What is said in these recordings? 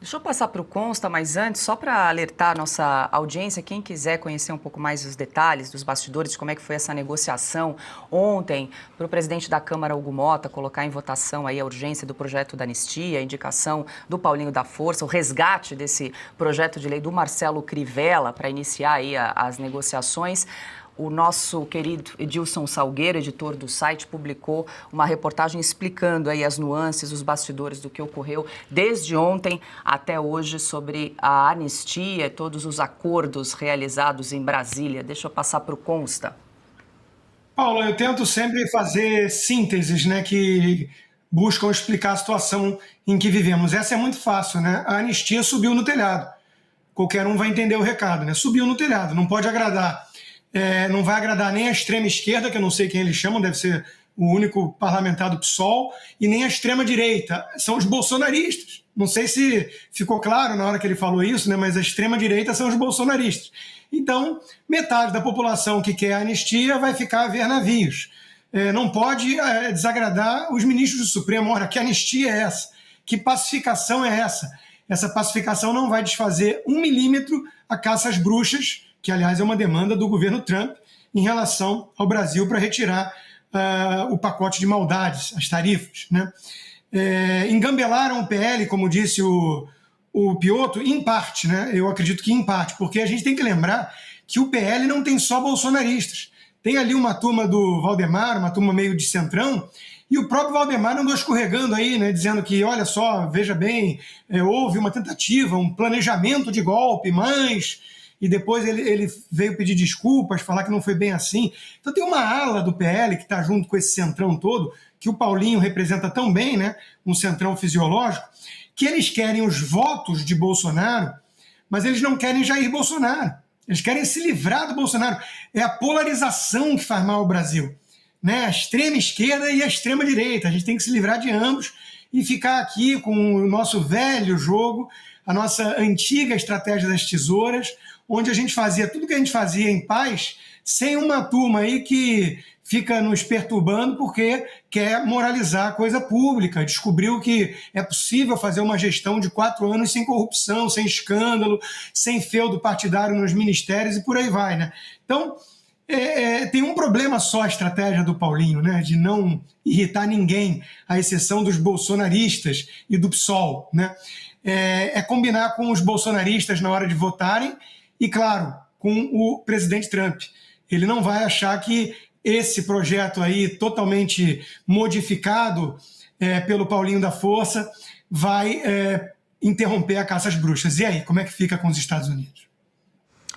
Deixa eu passar para o Consta, mas antes, só para alertar a nossa audiência, quem quiser conhecer um pouco mais os detalhes dos bastidores, de como é que foi essa negociação ontem, para o presidente da Câmara, Hugo Motta, colocar em votação aí a urgência do projeto da anistia, a indicação do Paulinho da Força, o resgate desse projeto de lei do Marcelo Crivella para iniciar aí as negociações. O nosso querido Edilson Salgueiro, editor do site, publicou uma reportagem explicando aí as nuances, os bastidores do que ocorreu desde ontem até hoje sobre a anistia e todos os acordos realizados em Brasília. Deixa eu passar para o Consta. Paulo, eu tento sempre fazer sínteses, né, que buscam explicar a situação em que vivemos. Essa é muito fácil, né? A anistia subiu no telhado. Qualquer um vai entender o recado, né? Subiu no telhado, não pode agradar. Não vai agradar nem a extrema-esquerda, que eu não sei quem eles chamam, deve ser o único parlamentar do PSOL, e nem a extrema-direita, são os bolsonaristas. Não sei se ficou claro na hora que ele falou isso, né, mas a extrema-direita são os bolsonaristas. Então, metade da população que quer a anistia vai ficar a ver navios. Não pode desagradar os ministros do Supremo. Ora, que anistia é essa? Que pacificação é essa? Essa pacificação não vai desfazer 1 milímetro a caça às bruxas, que, aliás, é uma demanda do governo Trump em relação ao Brasil para retirar o pacote de maldades, as tarifas, né? Engambelaram o PL, como disse o Piotr, em parte, né? Eu acredito que em parte, porque a gente tem que lembrar que o PL não tem só bolsonaristas. Tem ali uma turma do Valdemar, uma turma meio de centrão, e o próprio Valdemar andou escorregando aí, né, dizendo que, olha só, veja bem, houve uma tentativa, um planejamento de golpe, mas... E depois ele veio pedir desculpas, falar que não foi bem assim. Então tem uma ala do PL que está junto com esse centrão todo, que o Paulinho representa tão bem, né, um centrão fisiológico, que eles querem os votos de Bolsonaro, mas eles não querem Jair Bolsonaro. Eles querem se livrar do Bolsonaro. É a polarização que faz mal ao Brasil, né? A extrema esquerda e a extrema direita. A gente tem que se livrar de ambos e ficar aqui com o nosso velho jogo, a nossa antiga estratégia das tesouras, onde a gente fazia tudo que a gente fazia em paz, sem uma turma aí que fica nos perturbando porque quer moralizar a coisa pública, descobriu que é possível fazer uma gestão de 4 anos sem corrupção, sem escândalo, sem feudo partidário nos ministérios e por aí vai, né? Então, tem um problema só a estratégia do Paulinho, né, de não irritar ninguém, à exceção dos bolsonaristas e do PSOL, né? Combinar com os bolsonaristas na hora de votarem e, claro, com o presidente Trump. Ele não vai achar que esse projeto aí, totalmente modificado pelo Paulinho da Força, vai interromper a caça às bruxas. E aí, como é que fica com os Estados Unidos?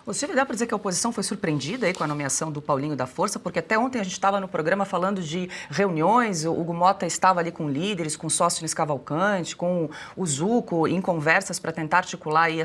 O senhor dá para dizer que a oposição foi surpreendida aí com a nomeação do Paulinho da Força, porque até ontem a gente estava no programa falando de reuniões, o Hugo Motta estava ali com líderes, com Sóstenes Cavalcante, com o Zucco, em conversas para tentar articular aí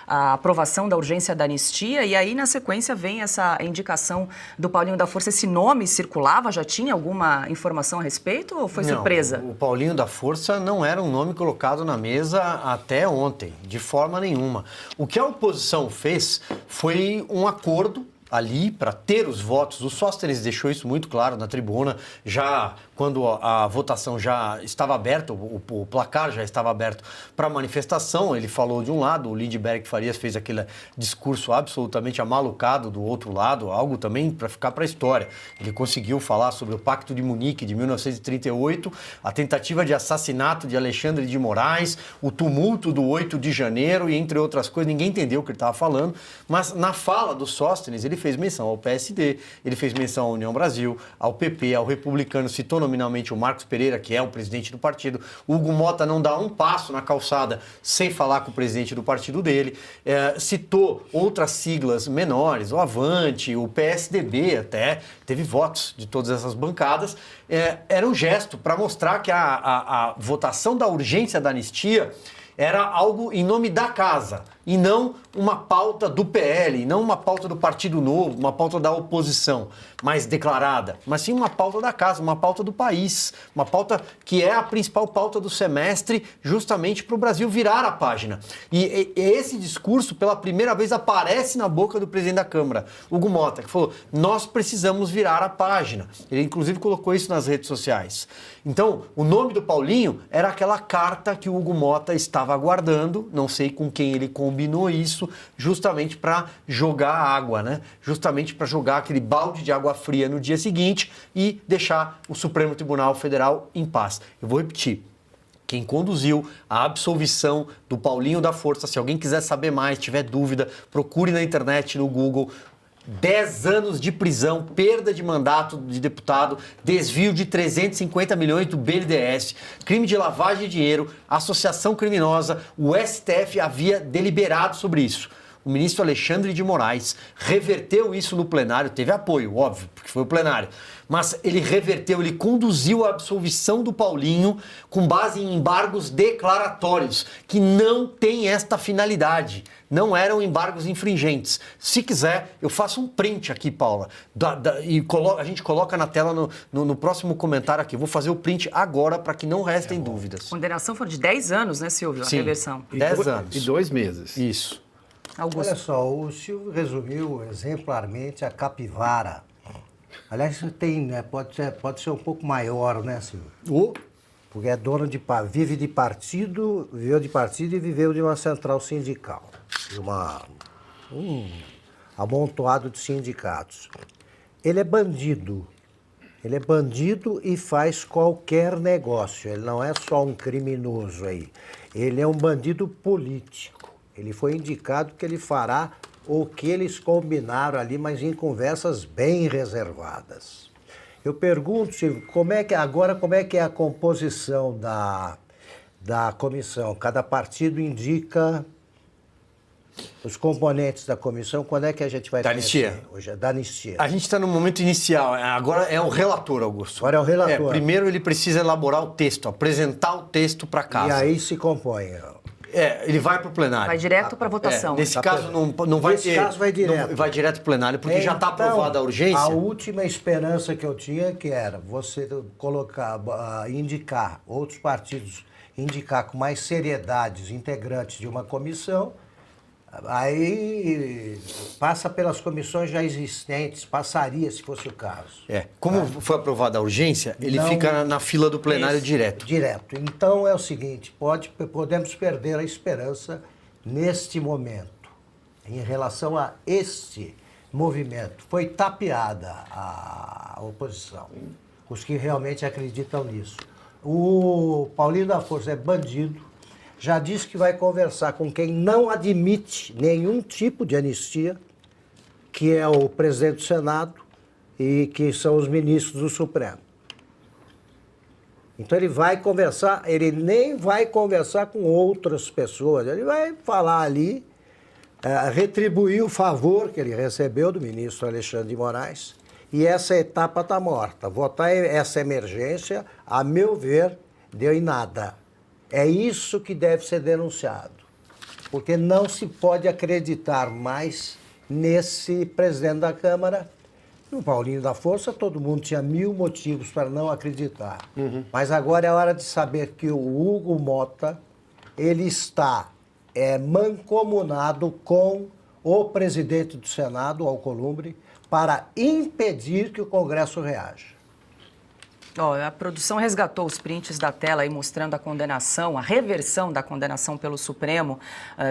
a aprovação da urgência da anistia, e aí na sequência vem essa indicação do Paulinho da Força. Esse nome circulava, já tinha alguma informação a respeito ou foi surpresa? O Paulinho da Força não era um nome colocado na mesa até ontem, de forma nenhuma. O que a oposição fez foi um acordo ali para ter os votos. O Sóstenes deixou isso muito claro na tribuna, já quando a votação já estava aberta, o placar já estava aberto para a manifestação. Ele falou de um lado, o Lindbergh Farias fez aquele discurso absolutamente amalucado do outro lado, algo também para ficar para a história. Ele conseguiu falar sobre o Pacto de Munique de 1938, a tentativa de assassinato de Alexandre de Moraes, o tumulto do 8 de janeiro e entre outras coisas. Ninguém entendeu o que ele estava falando, mas na fala do Sóstenes ele fez menção ao PSD, ele fez menção à União Brasil, ao PP, ao Republicano, citou nominalmente o Marcos Pereira, que é o presidente do partido. O Hugo Motta não dá um passo na calçada sem falar com o presidente do partido dele. Citou outras siglas menores, o Avante, o PSDB até, teve votos de todas essas bancadas. Era um gesto para mostrar que a votação da urgência da anistia era algo em nome da casa e não uma pauta do PL, não uma pauta do Partido Novo, uma pauta da oposição mais declarada, mas sim uma pauta da casa, uma pauta do país, uma pauta que é a principal pauta do semestre, justamente para o Brasil virar a página. E esse discurso, pela primeira vez, aparece na boca do presidente da Câmara, Hugo Mota, que falou: nós precisamos virar a página. Ele, inclusive, colocou isso nas redes sociais. Então, o nome do Paulinho era aquela carta que o Hugo Mota estava aguardando, não sei com quem ele combinou isso, justamente para jogar água, né? Justamente para jogar aquele balde de água fria no dia seguinte e deixar o Supremo Tribunal Federal em paz. Eu vou repetir. Quem conduziu a absolvição do Paulinho da Força, se alguém quiser saber mais, tiver dúvida, procure na internet, no Google. 10 anos de prisão, perda de mandato de deputado, desvio de 350 milhões do BNDES, crime de lavagem de dinheiro, associação criminosa. O STF havia deliberado sobre isso. O ministro Alexandre de Moraes reverteu isso no plenário, teve apoio, óbvio, porque foi o plenário, mas ele reverteu, ele conduziu a absolvição do Paulinho com base em embargos declaratórios, que não tem esta finalidade, não eram embargos infringentes. Se quiser, eu faço um print aqui, Paula, e a gente coloca na tela no próximo comentário aqui. Vou fazer o print agora para que não restem dúvidas. A condenação foi de 10 anos, né, Silvio? Sim, a reversão. 10 anos. E 2 meses. Isso. Augusto. Olha só, o Silvio resumiu exemplarmente a capivara. Aliás, tem, né, pode ser um pouco maior, né, Silvio? Porque é dono viveu de partido e viveu de uma central sindical, de um amontoado de sindicatos. Ele é bandido e faz qualquer negócio, ele não é só um criminoso aí, ele é um bandido político. Ele foi indicado que ele fará o que eles combinaram ali, mas em conversas bem reservadas. Eu pergunto, Silvio, como é que é a composição da comissão? Cada partido indica os componentes da comissão. Quando é que a gente vai Da anistia. Hoje é da anistia. A gente está no momento inicial, agora é o relator, Augusto. Agora é o relator. Primeiro ele precisa elaborar o texto, apresentar o texto para casa. E aí se compõe. Ele vai para o plenário. Vai direto para a votação. Nesse caso não vai ter... Nesse caso vai direto. Vai direto para o plenário, porque já está aprovada a urgência. A última esperança que eu tinha que era você indicar, outros partidos indicar com mais seriedade os integrantes de uma comissão, aí passa pelas comissões já existentes, passaria se fosse o caso. Como foi aprovada a urgência, ele fica na fila do plenário direto. Direto. Então é o seguinte, podemos perder a esperança neste momento, em relação a este movimento. Foi tapeada a oposição, os que realmente acreditam nisso. O Paulinho da Força é bandido, já disse que vai conversar com quem não admite nenhum tipo de anistia, que é o presidente do Senado e que são os ministros do Supremo. Então ele vai conversar, ele nem vai conversar com outras pessoas, ele vai falar ali, retribuir o favor que ele recebeu do ministro Alexandre de Moraes, e essa etapa está morta. Votar essa emergência, a meu ver, deu em nada. É isso que deve ser denunciado, porque não se pode acreditar mais nesse presidente da Câmara. No Paulinho da Força, todo mundo tinha 1000 motivos para não acreditar. Mas agora é hora de saber que o Hugo Mota, ele está mancomunado com o presidente do Senado, Alcolumbre, para impedir que o Congresso reaja. A produção resgatou os prints da tela aí mostrando a condenação, a reversão da condenação pelo Supremo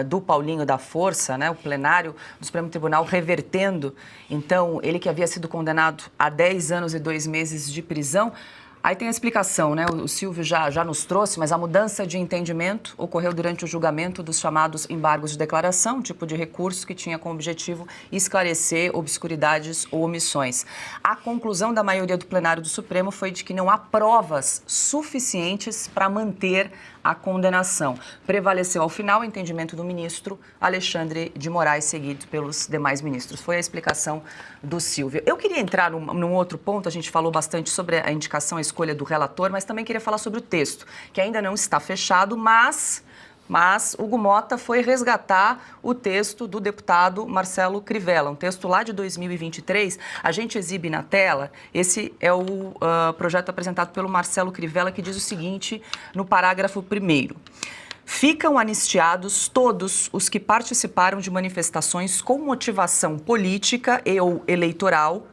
do Paulinho da Força, né? O plenário do Supremo Tribunal revertendo, então, ele que havia sido condenado a 10 anos e 2 meses de prisão. Aí tem a explicação, né? O Silvio já nos trouxe, mas a mudança de entendimento ocorreu durante o julgamento dos chamados embargos de declaração, um tipo de recurso que tinha como objetivo esclarecer obscuridades ou omissões. A conclusão da maioria do plenário do Supremo foi de que não há provas suficientes para manter a condenação. Prevaleceu ao final o entendimento do ministro Alexandre de Moraes, seguido pelos demais ministros. Foi a explicação do Silvio. Eu queria entrar num outro ponto, a gente falou bastante sobre a indicação, a escolha do relator, mas também queria falar sobre o texto, que ainda não está fechado, mas Mas Hugo Motta foi resgatar o texto do deputado Marcelo Crivella, um texto lá de 2023. A gente exibe na tela, esse é o projeto apresentado pelo Marcelo Crivella, que diz o seguinte no parágrafo 1º. Ficam anistiados todos os que participaram de manifestações com motivação política e ou eleitoral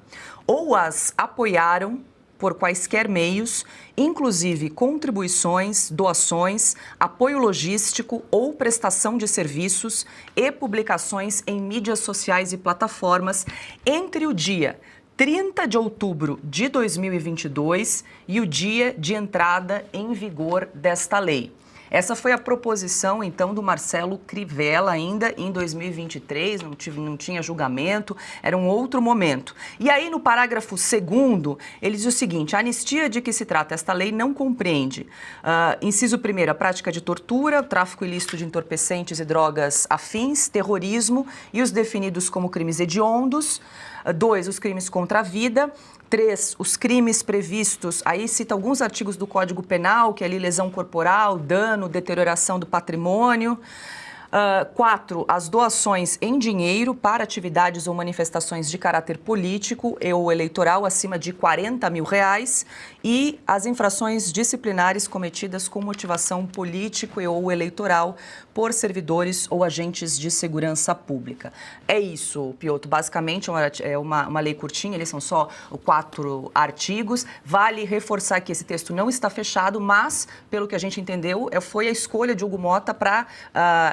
ou as apoiaram por quaisquer meios, inclusive contribuições, doações, apoio logístico ou prestação de serviços e publicações em mídias sociais e plataformas entre o dia 30 de outubro de 2022 e o dia de entrada em vigor desta lei. Essa foi a proposição, então, do Marcelo Crivella, ainda em 2023, não tinha julgamento, era um outro momento. E aí, no parágrafo 2º, ele diz o seguinte: a anistia de que se trata esta lei não compreende, inciso 1º, a prática de tortura, tráfico ilícito de entorpecentes e drogas afins, terrorismo e os definidos como crimes hediondos. 2, os crimes contra a vida. 3, os crimes previstos, aí cita alguns artigos do Código Penal, que é ali lesão corporal, dano, deterioração do patrimônio. 4, as doações em dinheiro para atividades ou manifestações de caráter político ou eleitoral acima de R$40 mil. E as infrações disciplinares cometidas com motivação político ou eleitoral por servidores ou agentes de segurança pública. É isso, Piotr. Basicamente é uma lei curtinha, eles são só 4 artigos. Vale reforçar que esse texto não está fechado, mas, pelo que a gente entendeu, foi a escolha de Hugo Motta para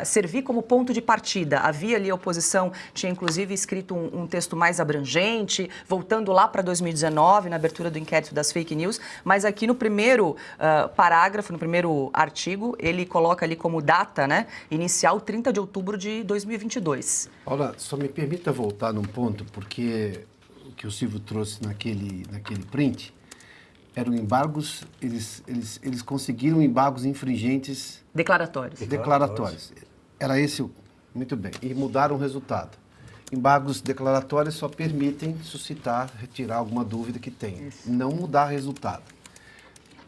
servir como ponto de partida. Havia ali a oposição, tinha inclusive escrito um texto mais abrangente, voltando lá para 2019, na abertura do inquérito das fake news, mas aqui no primeiro parágrafo, no primeiro artigo, ele coloca ali como data, né, inicial 30 de outubro de 2022. Paula, só me permita voltar num ponto, porque o que o Silvio trouxe naquele print eram embargos, eles conseguiram embargos infringentes... Declaratórios. Era esse, muito bem, e mudaram o resultado. Embargos declaratórios só permitem suscitar, retirar alguma dúvida que tenha, não mudar resultado.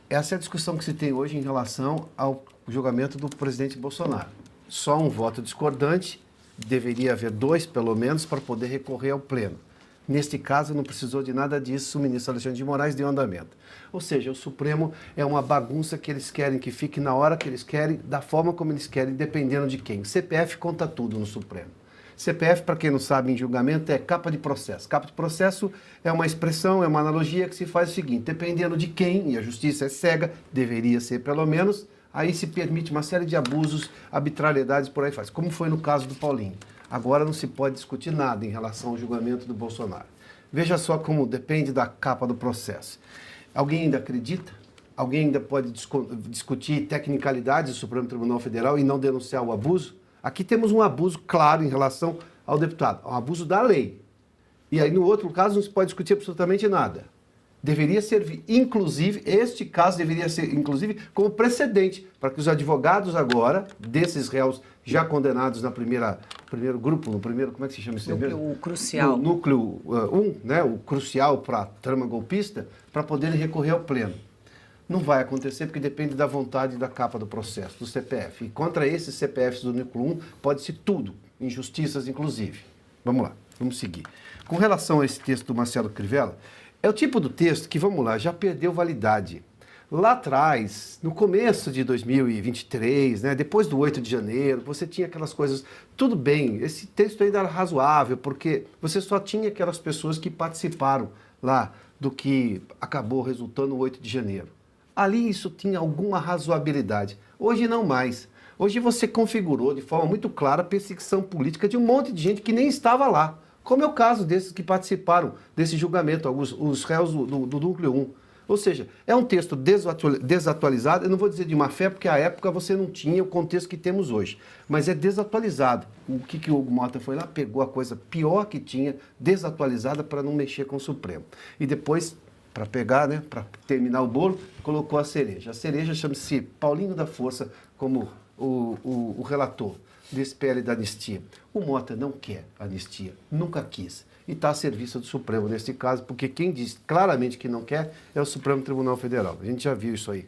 Essa é a discussão que se tem hoje em relação ao julgamento do presidente Bolsonaro. Só um voto discordante, deveria haver 2 pelo menos para poder recorrer ao pleno. Neste caso, não precisou de nada disso, o ministro Alexandre de Moraes deu andamento. Ou seja, o Supremo é uma bagunça que eles querem que fique na hora que eles querem, da forma como eles querem, dependendo de quem. O CPF conta tudo no Supremo. CPF, para quem não sabe, em julgamento é capa de processo. Capa de processo é uma expressão, é uma analogia que se faz o seguinte: dependendo de quem, e a justiça é cega, deveria ser pelo menos, aí se permite uma série de abusos, arbitrariedades, por aí faz. Como foi no caso do Paulinho. Agora não se pode discutir nada em relação ao julgamento do Bolsonaro. Veja só como depende da capa do processo. Alguém ainda acredita? Alguém ainda pode discutir tecnicalidades do Supremo Tribunal Federal e não denunciar o abuso? Aqui temos um abuso claro em relação ao deputado, um abuso da lei. E aí, no outro caso, não se pode discutir absolutamente nada. Deveria servir, inclusive, este caso deveria ser, inclusive, como precedente para que os advogados agora, desses réus já condenados no primeiro grupo, no primeiro, como é que se chama isso? Núcleo crucial. No núcleo 1, né, o crucial para a trama golpista, para poderem recorrer ao pleno. Não vai acontecer porque depende da vontade da capa do processo, do CPF. E contra esses CPFs do núcleo 1 pode-se tudo, injustiças inclusive. Vamos lá, vamos seguir. Com relação a esse texto do Marcelo Crivella, é o tipo do texto que, vamos lá, já perdeu validade. Lá atrás, no começo de 2023, né, depois do 8 de janeiro, você tinha aquelas coisas... Tudo bem, esse texto ainda era razoável, porque você só tinha aquelas pessoas que participaram lá do que acabou resultando o 8 de janeiro. Ali isso tinha alguma razoabilidade. Hoje não mais. Hoje você configurou de forma muito clara a perseguição política de um monte de gente que nem estava lá. Como é o caso desses que participaram desse julgamento, os réus do núcleo 1. Ou seja, é um texto desatualizado, eu não vou dizer de má fé, porque à época você não tinha o contexto que temos hoje, mas é desatualizado. O que o Hugo Motta foi lá, pegou a coisa pior que tinha, desatualizada, para não mexer com o Supremo. E depois, para pegar, né, para terminar o bolo, colocou a cereja. A cereja chama-se Paulinho da Força, como o relator desse PL da anistia. O Motta não quer anistia, nunca quis. E está a serviço do Supremo nesse caso, porque quem diz claramente que não quer é o Supremo Tribunal Federal. A gente já viu isso aí.